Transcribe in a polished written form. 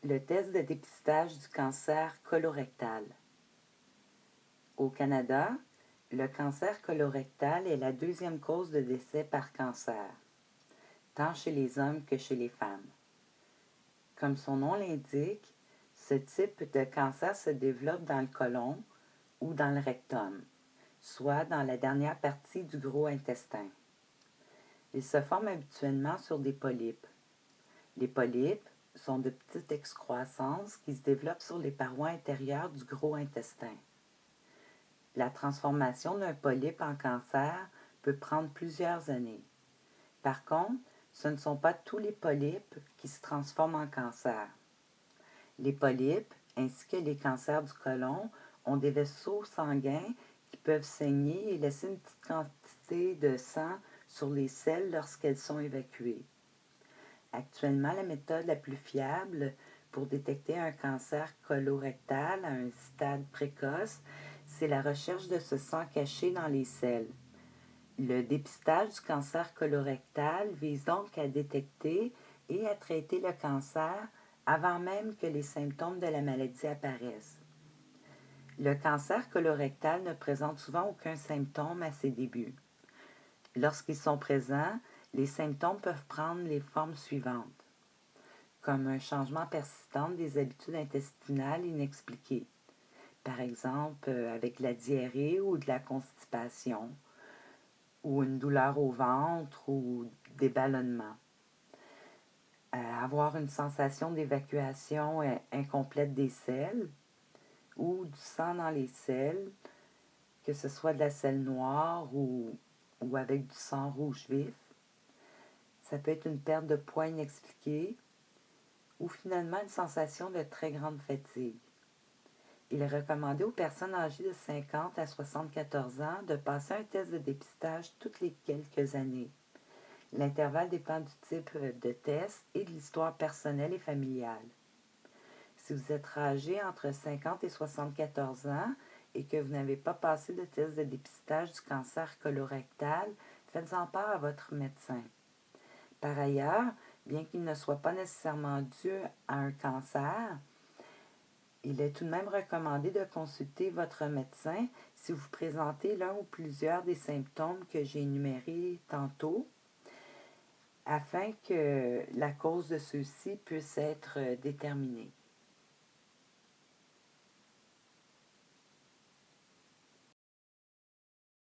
Le test de dépistage du cancer colorectal. Au Canada, le cancer colorectal est la deuxième cause de décès par cancer, tant chez les hommes que chez les femmes. Comme son nom l'indique, ce type de cancer se développe dans le côlon ou dans le rectum, soit dans la dernière partie du gros intestin. Il se forme habituellement sur des polypes. Les polypes sont de petites excroissances qui se développent sur les parois intérieures du gros intestin. La transformation d'un polype en cancer peut prendre plusieurs années. Par contre, ce ne sont pas tous les polypes qui se transforment en cancer. Les polypes, ainsi que les cancers du côlon, ont des vaisseaux sanguins qui peuvent saigner et laisser une petite quantité de sang sur les selles lorsqu'elles sont évacuées. Actuellement, la méthode la plus fiable pour détecter un cancer colorectal à un stade précoce, c'est la recherche de ce sang caché dans les selles. Le dépistage du cancer colorectal vise donc à détecter et à traiter le cancer avant même que les symptômes de la maladie apparaissent. Le cancer colorectal ne présente souvent aucun symptôme à ses débuts. Lorsqu'ils sont présents, les symptômes peuvent prendre les formes suivantes, comme un changement persistant des habitudes intestinales inexpliquées, par exemple avec de la diarrhée ou de la constipation, ou une douleur au ventre ou des ballonnements. Avoir une sensation d'évacuation incomplète des selles ou du sang dans les selles, que ce soit de la selle noire ou avec du sang rouge vif. Ça peut être une perte de poids inexpliquée ou finalement une sensation de très grande fatigue. Il est recommandé aux personnes âgées de 50 à 74 ans de passer un test de dépistage toutes les quelques années. L'intervalle dépend du type de test et de l'histoire personnelle et familiale. Si vous êtes âgé entre 50 et 74 ans et que vous n'avez pas passé de test de dépistage du cancer colorectal, faites-en part à votre médecin. Par ailleurs, bien qu'il ne soit pas nécessairement dû à un cancer, il est tout de même recommandé de consulter votre médecin si vous présentez l'un ou plusieurs des symptômes que j'ai énumérés tantôt, afin que la cause de ceux-ci puisse être déterminée.